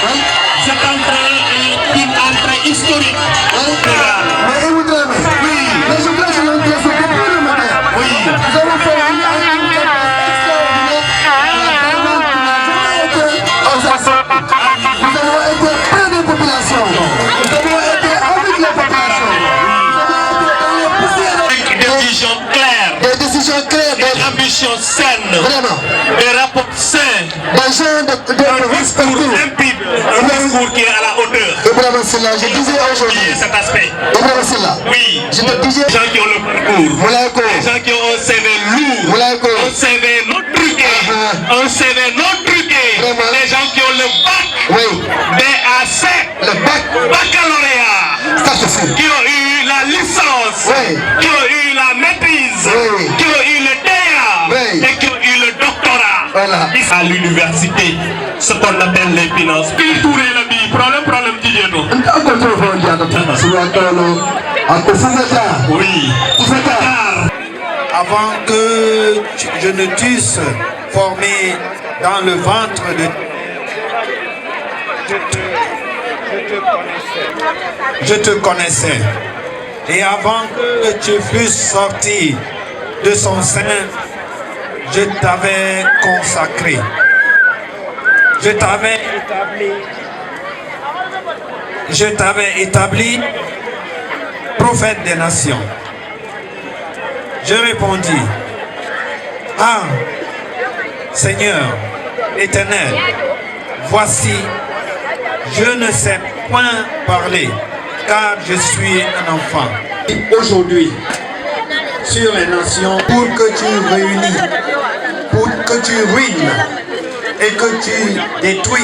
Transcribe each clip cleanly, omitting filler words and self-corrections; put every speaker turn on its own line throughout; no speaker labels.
Right? conditions saines, des rapports sains, un discours limpide, un discours qui est à la hauteur.
Je disais aujourd'hui
cet aspect. Oui,
je te disais
les gens qui ont le parcours, les gens qui ont un CV lourd, un CV non truqué, un CV non truqué, les gens qui ont le bac, BAC, le baccalauréat, qui ont eu la licence, qui ont eu la maîtrise, qui ont eu le DEA et qui ont eu le doctorat à l'université, ce qu'on appelle les finances. Problème oui.
Avant que je ne t'eusse formé dans le ventre de... Je te connaissais. Et avant que tu fusses sorti de son sein, je t'avais consacré. Je t'avais établi prophète des nations. Je répondis, ah, Seigneur éternel, voici, je ne sais point parler, car je suis un enfant. Aujourd'hui, sur les nations, pour que tu réunis, pour que tu ruines et que tu détruis.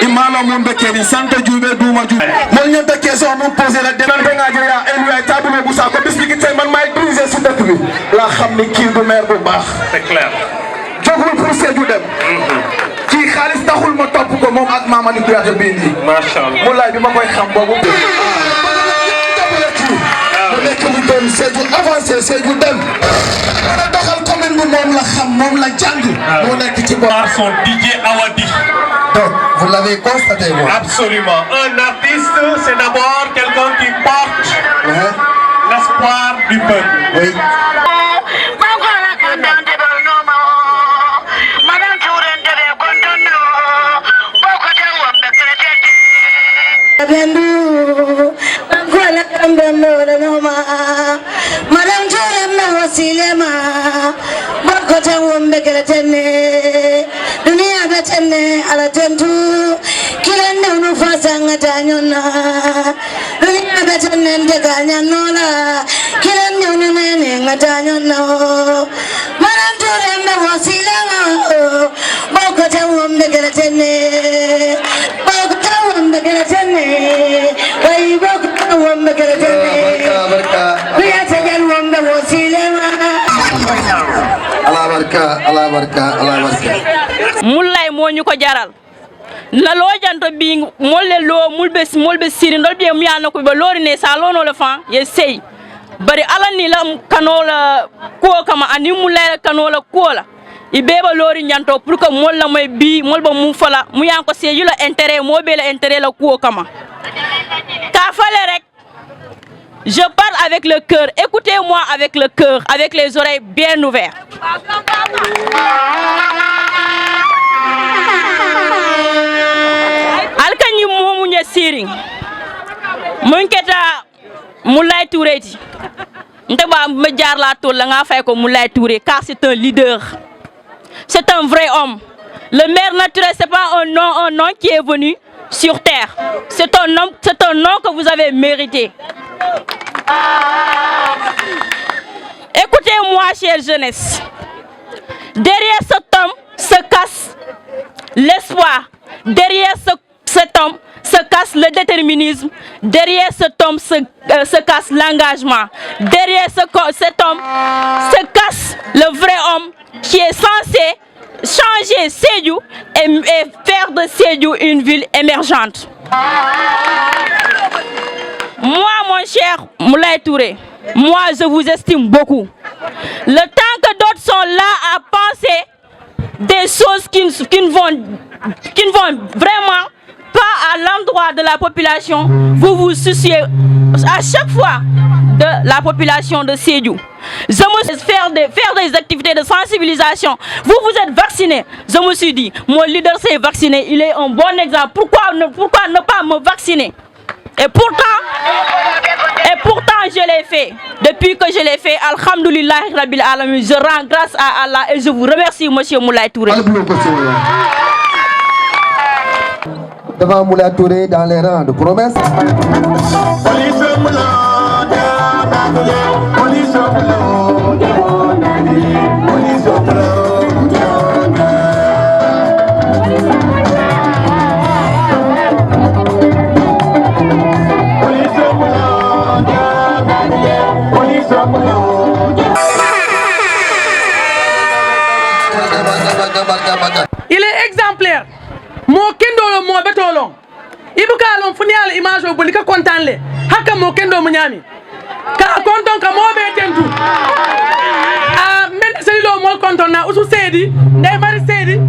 Imala mumbe keri sante jube duma jube mo ñanta question mo poser la demande nga jëya elu table bu sa ko bis bi tay man may briser ci dëkk bi la xamni ki du maire bu baax
c'est clair
jogul pour sédou dem ci xaliss taxul ma top ko mom ak Mamadou Kouyaté bi ni
machallah
mo lay bi ma koy xam bobu nek mu dem sédou avancer sédou dem doxal commune bu mom la xam mom la jang mo nek ci bo
son DJ Awadi.
Donc, vous l'avez constaté, moi.
Absolument. Un artiste, c'est d'abord quelqu'un qui porte l'espoir du peuple.
Oui.
Dunia betene ala tentu kilende sanga tanyona Lunya betonende kanyanola Kilan nyonu nene ngatanyona Maranture mbe wasilama Boko tawambe keretene Boko tawambe keretene Wai boko tawambe keretene Kuya tegan wambe wasilama
Allah barka
Mulay mo ñu ko jaral na lo janto bi molle lo mulbe siri ndol bi mu yana ko be lori ne sa lono le fan ye sey bari ala ni la kanola ko kama ani mulay kanola ko la ibeba lori nyanto pour que molla moy bi molba mu fala mu yan ko seju la intérêt mo be la intérêt la ko kama ka fale rek. Je parle avec le cœur. Écoutez-moi avec le cœur, avec les oreilles bien ouvertes. Alkani momunye siring. Munketa Moulay Touré. Ntaba me jaar la tol la nga fay ko Moulay Touré car c'est un leader. C'est un vrai homme. Le maire naturel c'est pas un nom qui est venu sur terre. C'est un nom que vous avez mérité. Écoutez-moi, chère jeunesse. Derrière cet homme se casse l'espoir. Derrière cet homme se casse le déterminisme. Derrière cet homme se casse l'engagement. Derrière cet homme se casse le vrai homme qui est censé changer Sédhiou et faire de Sédhiou une ville émergente. Moi, mon cher Moulay Touré, moi je vous estime beaucoup. Le temps que d'autres sont là à penser des choses qui ne vont vraiment pas à l'endroit de la population, vous vous souciez à chaque fois de la population de Sédhiou. Je me suis faire des activités de sensibilisation. Vous êtes vaccinés. Je me suis dit, mon leader s'est vacciné, il est un bon exemple. Pourquoi ne pas me vacciner? Et pourtant, je l'ai fait. Depuis que je l'ai fait, alhamdoulilah, Rabbil Alamin, je rends grâce à Allah et je vous remercie, monsieur Moulay Touré.
Devant Moulay Touré dans les rangs de promesses.
Il est exemplaire. Mo kendo mo betolo. Ibuka lon funial image o bolika kontanle. Haka mo kendo mo nyami. Ka konton ka mo be tentu. Men selilo mo konton na usu sedi, ndey mari sedi,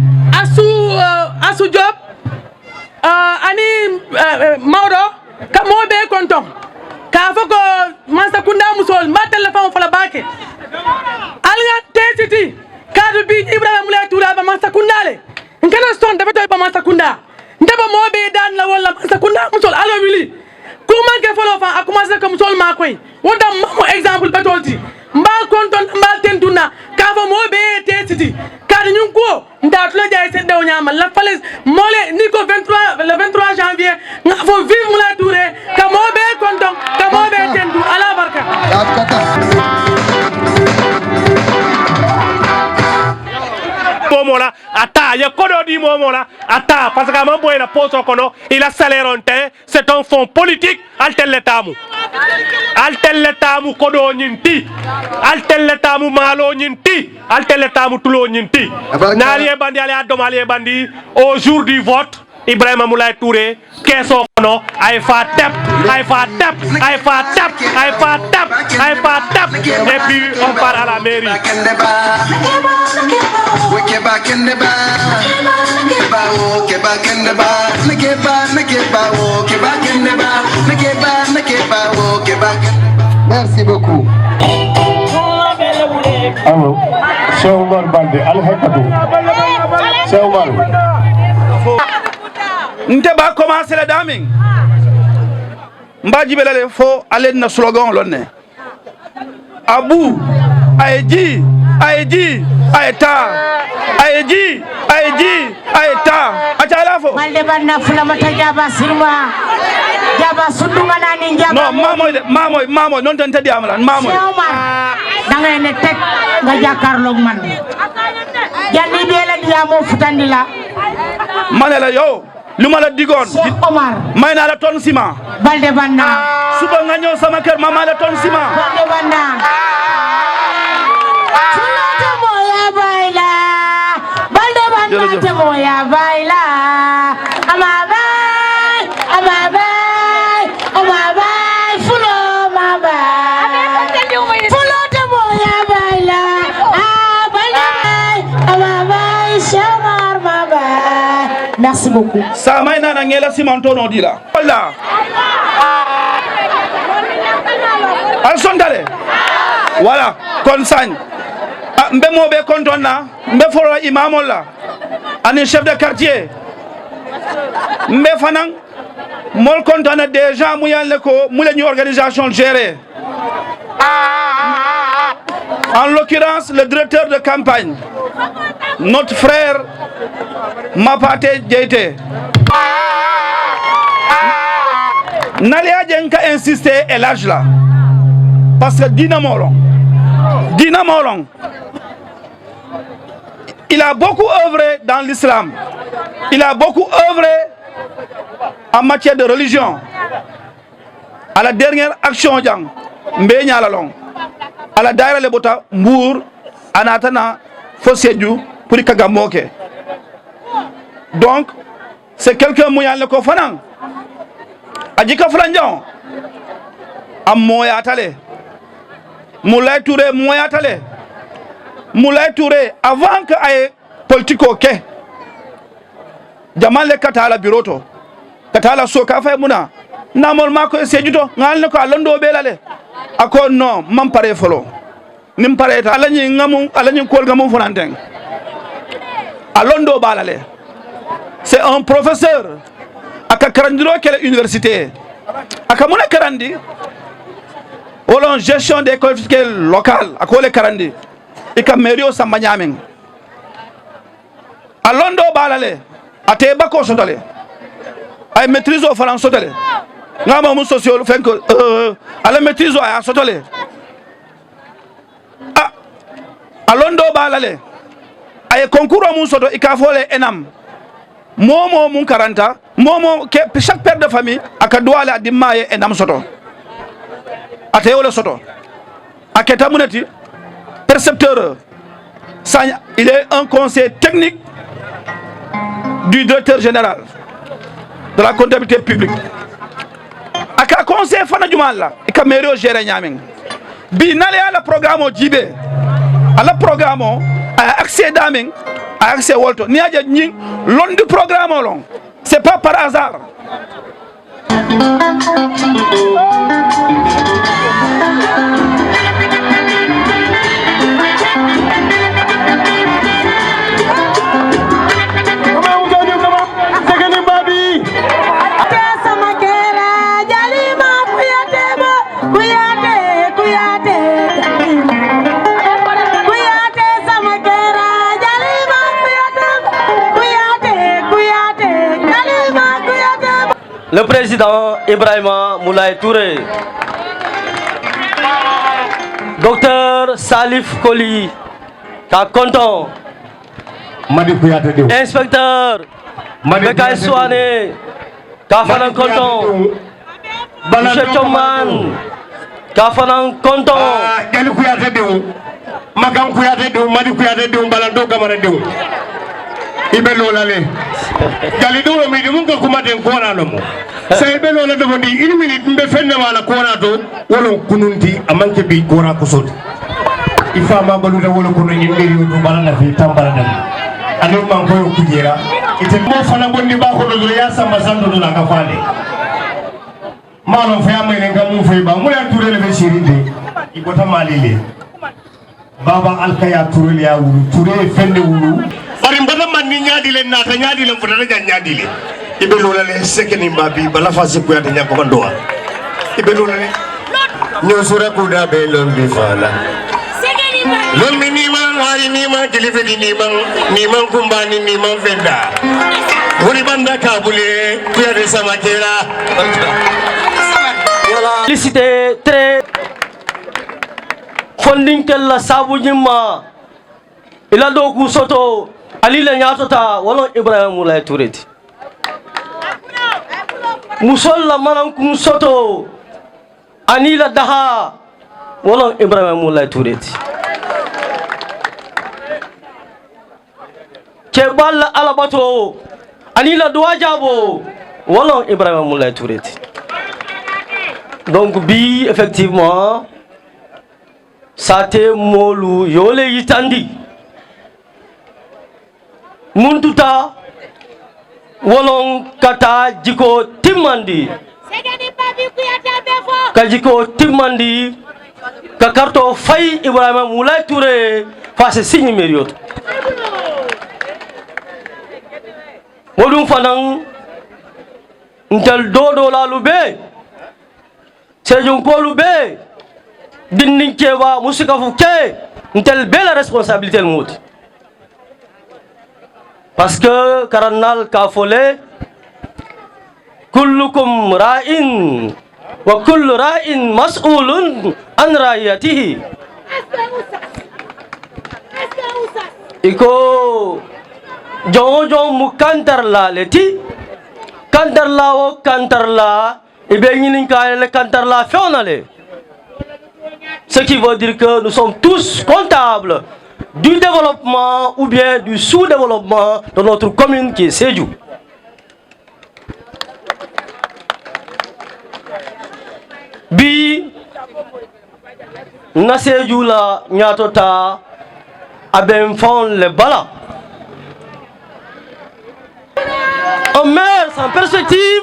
asu job. Ani mawdo ka mo be konton. Ka foko mansa kunda musol ma telephone fala bake. Alga tesiti kadu bi Ibrahima Moulay Touré ba mansa kundale. Nkana son dafa toy ba mansa kunda. Ndaba mo be dan la wala mansa kunda musol alo wili. Ku manke folo fa akumasé ko musol ma koy. Wonda mo exemple betolti. Mbal konton mbal tentuna ka fa mo be tesiti. Kadu ñun ko ndat lo jaay sedde o ñama la falaise mole ni ko le 23 janvier nga fo vive Moulay Touré ka mo be konton ka mo be tentu ala barka.
Momola ata ya kodo di momola ata parce que mambo ina poso kono il a salaire on te c'est un fonds politique altelletamu kodo nyinti altelletamu malo nyinti altelletamu tulo nyinti nalié bandi ali adomalié bandi au jour du vote Ibrahima Moulay Touré keso kono ay fa tap et puis on part à la mairie.
Merci beaucoup.
Allô, Cheikh Oumar Baldé, Al-Hakadou. Cheikh Oumar.
Nteba commencer la daming. Mbaji belale fo aller na slogan lonne. Abu, Aeji, Aeta, Aeji, ay ji ay ta achala fo
balde banna fulama ta jaba sirma jaba sudunga nani jaba
no mamoy non tan tadi amala mamoy
Omar da ngay ne tek nga jakarlok man janni be la diamo futandi la
manela yo luma la digon
Omar
may na la ton ciment
balde banna
suba nga ñew sama kër mama la ton ciment
balde banna fulata moya baila balde banna te moya baila ama bay fulo ma bay fulata moya baila balde bay ama bay shamar ma bay merci beaucoup
sa may na ngela ciment tono di la wala al sondale voilà kon sañ mbe mobe konton na mbe foro imamol la ani chef de quartier mbe fanan mol konton déjà mu yalle ko mu lañu organisation gérée en l'occurrence le directeur de campagne notre frère Mapate Diété Nalia Djenka insisté et l'âge là parce que Dina Molon il a beaucoup œuvré dans l'islam, il a beaucoup œuvré en matière de religion. À la dernière action Mbenya Lalong, à la Daira Lebota Mbour Anatana Fossédiou pour Kagamoke. Donc c'est quelqu'un moyen le kofanan Adjika Franjan am moya tale Moulay Touré moya tale Moulay Touré avant que ay politico ke Jamal le katala biroto katala soka fay muna namol mako sejuto ngal ko alondo belale ako non mam pare folo nim pare ta alañi ngamu alañi kol ngamu fonanteng alondo balale c'est un professeur aka karandiro quelle université aka mona karandi wala gestion des collectivités locales akole karandi ika merio samba nyamen alondo balale ate bako sotale ay maîtrise au français sotale ngama mu sociologue fenk ala maîtrise ay sotale alondo balale ay concours mu soto ikafole enam momo mun karanta momo chaque père de famille aka doala dimaye enam soto ate wala soto aketa munati percepteur il est un conseiller technique du directeur général de la comptabilité publique aka conseil fana jumalla ika mairie géré nyaming bi nale ala programme jibe ala programme accès daming accès wolto ni aja ñing lon du programme long c'est pas par hasard.
Le président Ibrahima Moulay Touré, docteur Salif Koli, Kakonton, inspecteur Bekay Souane, Kafanan Konton, Monsieur Choman, Kafanan Konton.
Makam kuyate do madi kuyate do balando kamara do ibe lolale gali do mi dum ko kuma den ko na mo say be lola do ndi 1 minute mbe fenne wala ko na do wolon kununti amanke bi gora ko soti ifa ma balu da wolon kuno yimbe yo do balana fi tambara dal anu man ko kujera ite mo fana bondi ba ko do ya sama sando do la ka fale malon fa amene ngamu fe ba mo ya turele be shirinde ibota malile Baba Alkaya Touré ya wulu Touré fende wulu bari mbada man ni nyaadi len nata nyaadi len fotata ja nyaadi le ibe lola le sekeni mbabi bala fa se ko yata nyako bandoa ibe lola le nyo sura ko da be lon bi fala sekeni Lomi niman hari niman kilifedi niman kumbani niman fenda. Wuri banda kabule kuya de samakera.
Félicité très fonding la sabu nyima ila do ku soto ali la nyatota wala Ibrahima Moulay Touré musol la manan ku soto ani la daha wala Ibrahima Moulay Touré kebal alabato ani la doa jabo wala Ibrahima Moulay Touré. Donc bi effectivement ça te molu yole yitandi muntuta wolon kata jiko timandi ka jiko timandi ka karto fay Ibrahima Moulay Touré face signe mériot modum fanan ntel dodo la lube Sejun Kolube, Dinninkewa, Moussikafuke, une telle belle responsabilité le mot. Parce que Karanal Kafole, Kullukum Ra'in, wa kullu Ra'in mas'ulun an ra'iyatihi. Iko Jonjon Mukantar la leti, Kantar la o Kantar la. Ce qui veut dire que nous sommes tous comptables du développement ou bien du sous-développement de notre commune qui est Sédhiou. Bi na Sédhiou la nyatota aben fond le bala. Un maire sans perspective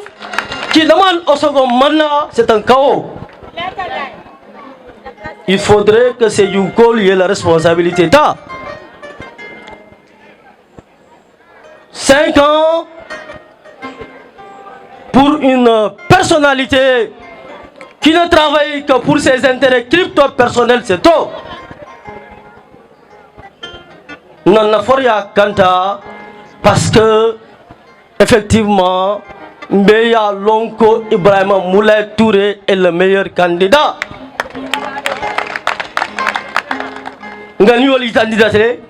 qui demande au second mandat, c'est un chaos. Il faudrait que Sédhiou ait la responsabilité d'État. 5 ans pour une personnalité qui ne travaille que pour ses intérêts crypto-personnels, c'est tout. Non, Foria Kanta, parce que, effectivement, Mbeya Lonko Ibrahima Moulay Touré est le meilleur candidat. Ngani candidaté.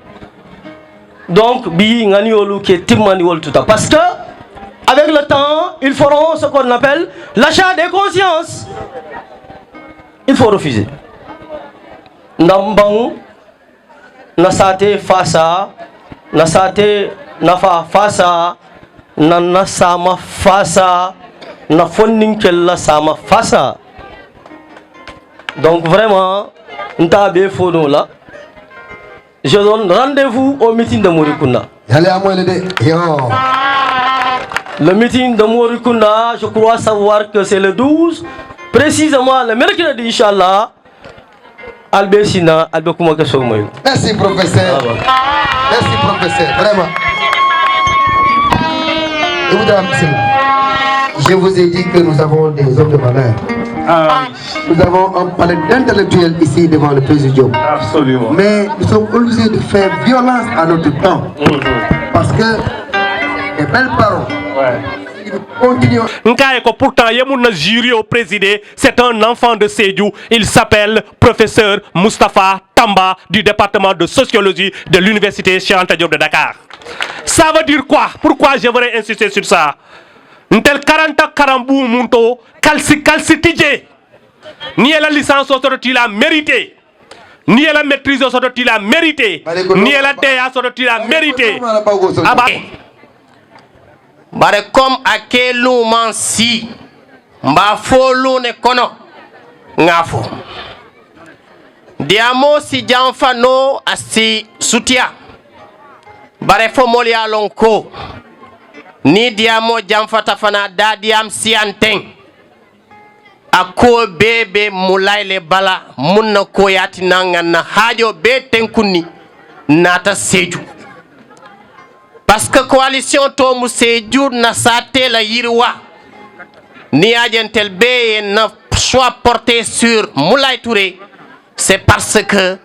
Donc, bi ngani qui est timani tout ça. Parce que, avec le temps, ils feront ce qu'on appelle l'achat des consciences. Il faut refuser. Nambang, nasate fasa, nasate nafa fasa. Nana sama fasa na fonding kella sama fasa. Donc vraiment ntabe fono là. Je donne rendez-vous au meeting de Morikunda. Le meeting de Morikunda, je crois savoir que c'est le 12, précisément le mercredi inchallah. Albesina albekuma ke somoy.
Merci professeur. Merci professeur, vraiment. Je vous ai dit que nous avons des hommes de valeur. Nous avons un palais d'intellectuels ici devant le présidium.
Absolument.
Mais nous sommes obligés de faire violence à notre temps. Parce que les belles paroles.
Pourtant, il jury au président. C'est un enfant de Sédhiou. Il s'appelle professeur Moustapha Tamba du département de sociologie de l'université Cheikh Anta Diop de Dakar. Ça veut dire quoi? Pourquoi je voudrais insister sur ça? Ntel 40 karambou munto kalsi tidje. Ni la licence au sorti la mérité. Ni la maîtrise au sorti la mérité. Ni la DEA sorti la mérité.
Bare comme akelu mansi mba folu ne kono ngafo diamo si janfano asi sutia bare fo molia lonko ni diamo janfata fana dadiam sianteng ako bebe mulaile bala munna ko yati nanga na hajo be tenkuni nata Sédhiou. Parce que coalition Tomu Sédhiou na sate la yirwa ni agentel be na soit porté sur Moulay Touré, c'est parce que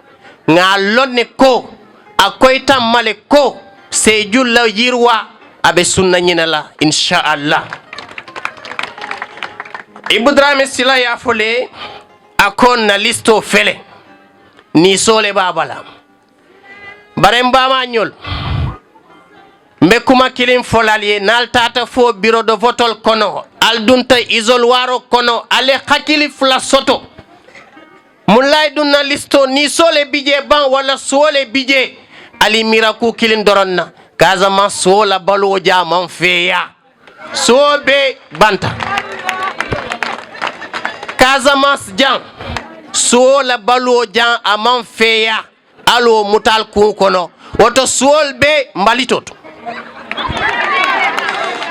nga lonne ko akoyta male ko Sédhiou la yirwa abe sunna ñina la inshallah Iboudrame Sila ya fole akon na listo fele ni sole babala bare mbama ñol mbe kuma kilim folalier nal tata fo bureau de vote kono aldunta isoloir kono ale hakili fla soto mulay dunna listo ni sole bije ban wala sole bije ali miraku kilin doronna kazama sola balo jaman feya sobe banta Casamance jan sola balo jan aman feya alo mutal ku kono woto sol be mbalitoto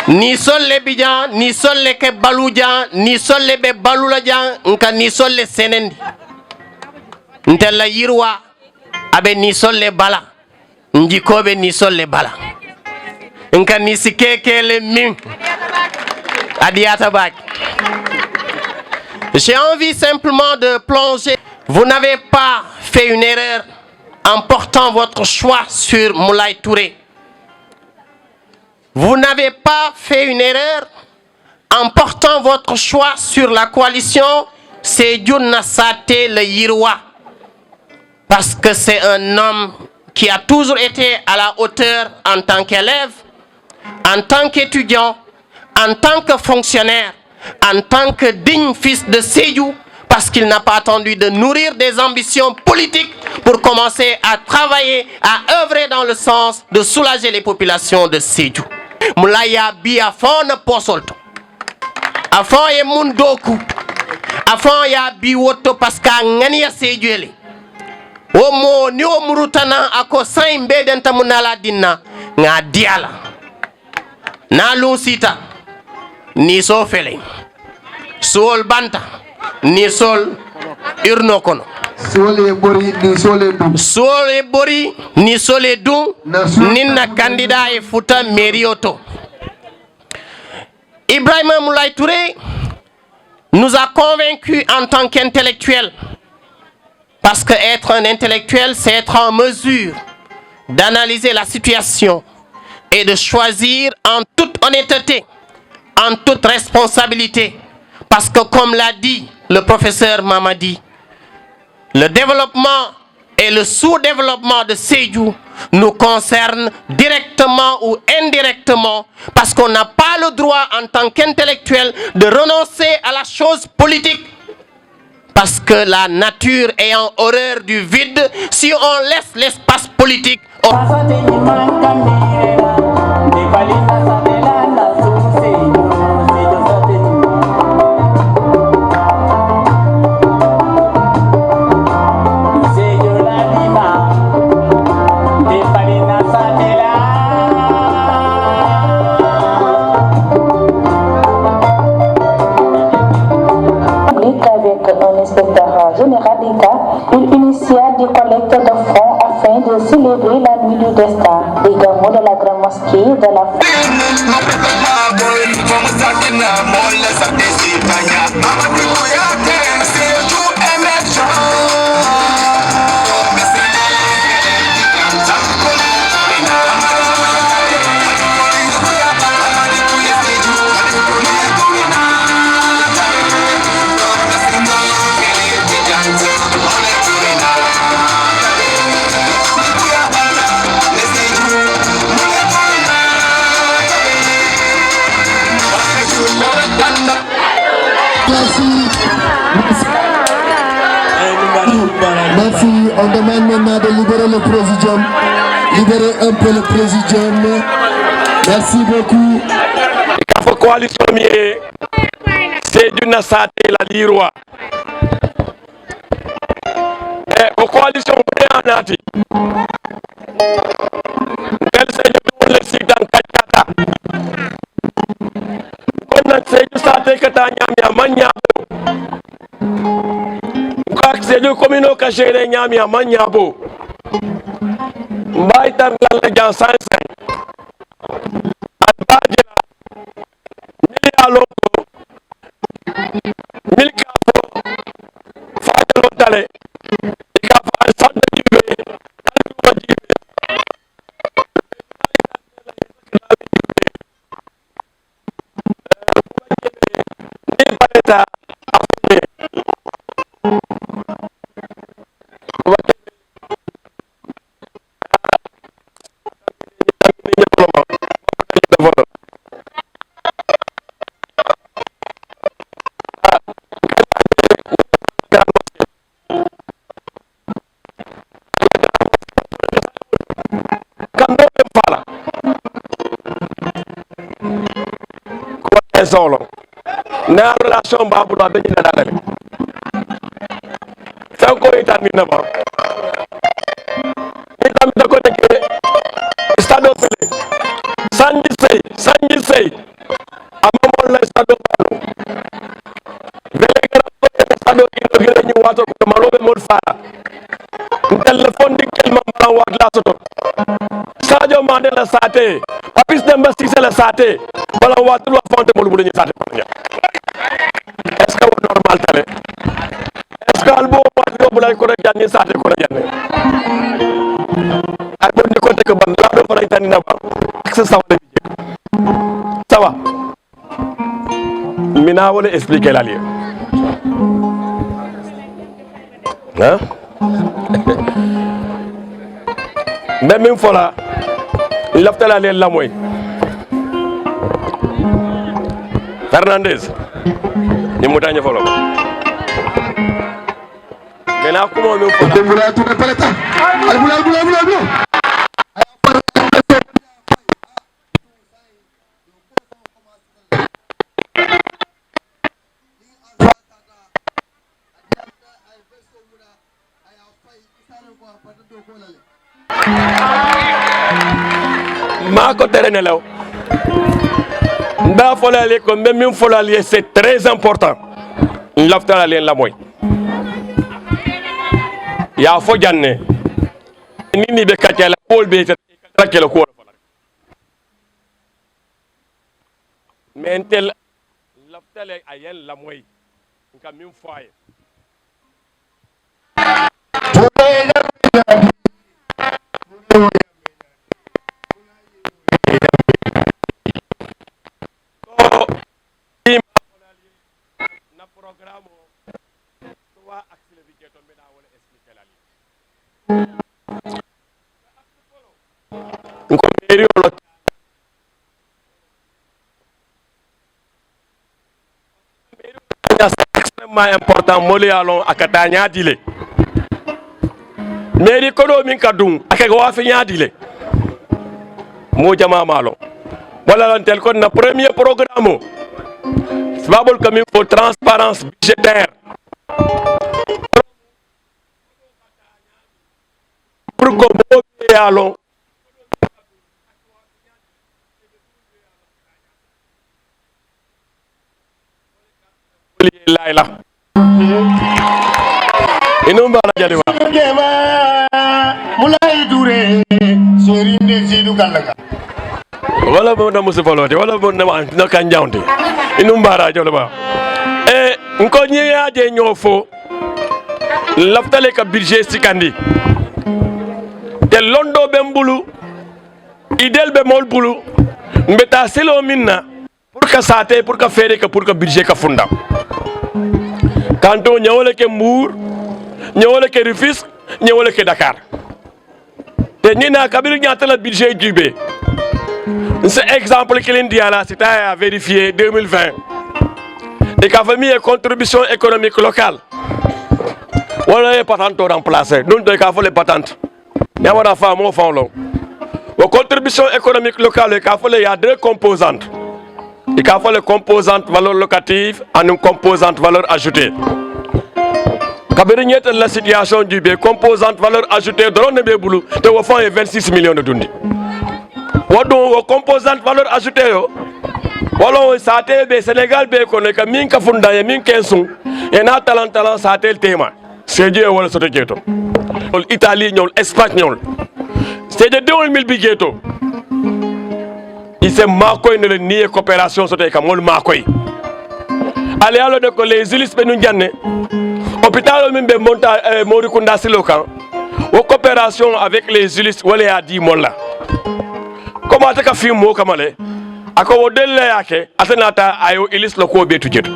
ni solle bijan ni solle ke balu jan ni solle be balula jan nka ni solle senendi ntella yirwa abe ni solle bala njikobe ni solle bala nka ni sikekele min adiata bak. J'ai envie simplement de plonger. Vous n'avez pas fait une erreur en portant votre choix sur Moulay Touré. Vous n'avez pas fait une erreur en portant votre choix sur la coalition Sédhiou Nassaté le Yirwa. Parce que c'est un homme qui a toujours été à la hauteur en tant qu'élève, en tant qu'étudiant, en tant que fonctionnaire, en tant que digne fils de Sédhiou, parce qu'il n'a pas attendu de nourrir des ambitions politiques pour commencer à travailler, à œuvrer dans le sens de soulager les populations de Sédhiou. Moulaya bi a fond na posolto. A fond ye mundoku. A fond ya bi woto parce que ngani ya Sédhiou ele. Omo ni o murutana ako saimbe denta munala dinna nga diala. Na lusita. Ni so fele sol banta ni sol irno kono sole bori ni sole du sole bori ni sole du ninna candidat e futa merioto. Ibrahima Moulay Touré nous a convaincus en tant qu'intellectuel, parce que être un intellectuel c'est être en mesure d'analyser la situation et de choisir en toute honnêteté, en toute responsabilité, parce que comme l'a dit le professeur Mamadi, le développement et le sous-développement de Sédhiou nous concerne directement ou indirectement, parce qu'on n'a pas le droit en tant qu'intellectuel de renoncer à la chose politique, parce que la nature ayant horreur du vide, si on laisse l'espace politique
général d'État, il initia des collectes de fonds afin de célébrer la nuit du destin des gamins de la grande mosquée de la
Merci, on demande maintenant de libérer le présidium. Libérer un peu le présidium. Merci beaucoup.
Il faut coalition mieux. Sédhiou Nassaté la Yirwa. Et coalition en Nati. Quel Sédhiou le site en Kachata. On a Sédhiou Nassaté que t'as nyamia Sédhiou commune kachere nyami amanya bo mbaitan la jan sansan albajira milia loko milka fo fadalo tale ika fa sante diwe solo na relation babu do be ni dalale sa ko itani na ba itam da ko tek stade Pelé sanji sey amamol la stade Palo vele gara ko stade ino gele ni wato ko malobe mod fara téléphone di kelma mala wat la soto Sadio Mané la sate Papis Demba Cissé la sate bala wat lu fonte bolu bu ñu sate ko est-ce que normal tale est-ce que albo wat yo bulay ko rek janni sate ko la janne ak bo ni ko tek ban la do fa tani na ba ak sa sawa bi ça va mina wala expliquer la li hein même une fois là laftala len la moy Fernandez ni mutanya folo mena ko mo fo
dembula tu paleta albula
Mako terene law nda folale ko même min folale c'est très important laftala len la moy ya fo janne nini be katela pol be takela ko mentel laftale ayen la moy nka min foye na programme trois axes le budget tombe da wala expliquer la li ko mairie lo c'est extrêmement important moli alon akata nyaadile mairie ko do min kadum akega wa fi nyaadile mo jama malo wala lan tel kon na premier programme Babol comme il faut transparence budgétaire pour que allons Laila inum bana jali wa
mulay dure sorinde sidu kallaka
wala mo na musifalote wala mo na kan jawnde inum bara jolo ba nko nyiya je nyofo laftale ka budget sikandi te londo be mbulu idel be mol bulu mbeta selo minna pour que sate pour que fere que pour que budget ka funda kanto nyawole ke Mbour nyawole ke Rufisque nyawole ke Dakar te nina kabir nyata la budget dubé c'est exemple que l'Indiana c'était à vérifier 2020 et qu'a fait une contribution économique locale voilà les patentes remplacées nous de qu'a fait les patentes il y a une femme au fond long la contribution économique locale il y a deux composantes il y a une composante valeur locative et une composante valeur ajoutée kabirinyete la situation du bien composante valeur ajoutée dans le boulot de au fond 26 millions de dundi wado composante valeur ajoutée yo walo sate be Sénégal be ko ne ka min ka funda ye min kensun e na talent sate el tema c'est Dieu wala soto jeto Italie ñol Espagne ñol c'est de 2000 bigeto ise makoy ne le nié coopération soto ka mol makoy ale alo de ko les ulis be nu janne hôpital min be monta Morikunda silokan o coopération avec les ulis wala a di molla comment ta ka fi mo kamale ako wodelle yake atanata ayo ilis loko be tujeto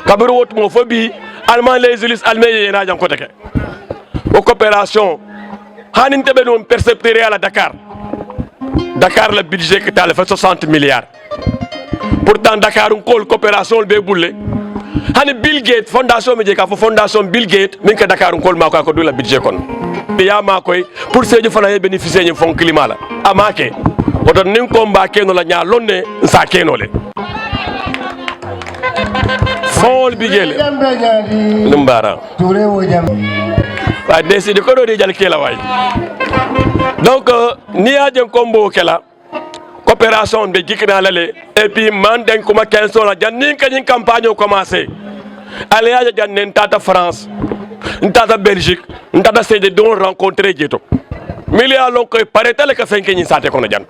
kabiru wot mo fobi allemand les ilis allemand na jam ko teke o coopération hanin tebe non percepteur à la Dakar le budget que t'as fait 60 milliards pourtant Dakar on call coopération be bulle hani Bill Gates fondation me je ka fondation Bill Gates min ka Dakar on call ma ko do la budget kon ya ma koy pour seju fana bénéficier ni fond climat la amake oto nin combat keno la nya lonne sa keno le fond bigel numbara wa décide ko do di jal kila way donc ni ajen combo kala coopération be jikina lale et puis man den kuma 15 la jannin kany campagne commencé ale ya jannen tata France tata Belgique tata cede don rencontrer jeto milia lon ko paraît que fenke ni sate kono jant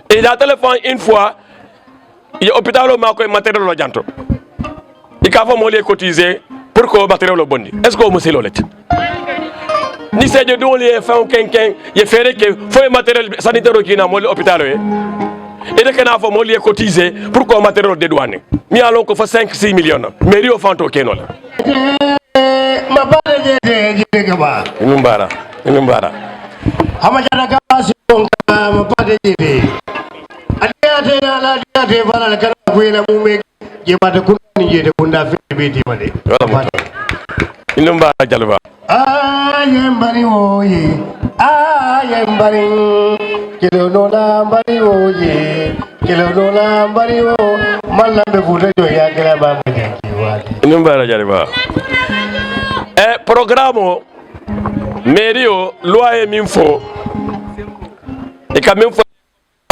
et la téléphone une fois il hôpital ma ko matériel lo janto il ka fo mo les cotiser pour que matériel lo bondi est-ce que monsieur lolet ni cede don les fon kenken ye fere que faut matériel sanitaire qui na mo l'hôpital et de kana fo mo les cotiser pour que matériel de douane mi alon ko fa 5-6 millions mairie au fanto keno la
ma bade de gaba
numbara
hamajana ka si ma bade de adiate na la adiate bana la kana kuina mume je bade kunni je de kunda fi be di made
numbara jalba
ayembari oye ayembari kilo no la mbari oye kilo no la mbari o malambe futa jo ya kala ba ma
numbara jalba programme mairie loyer min fo e ka min fo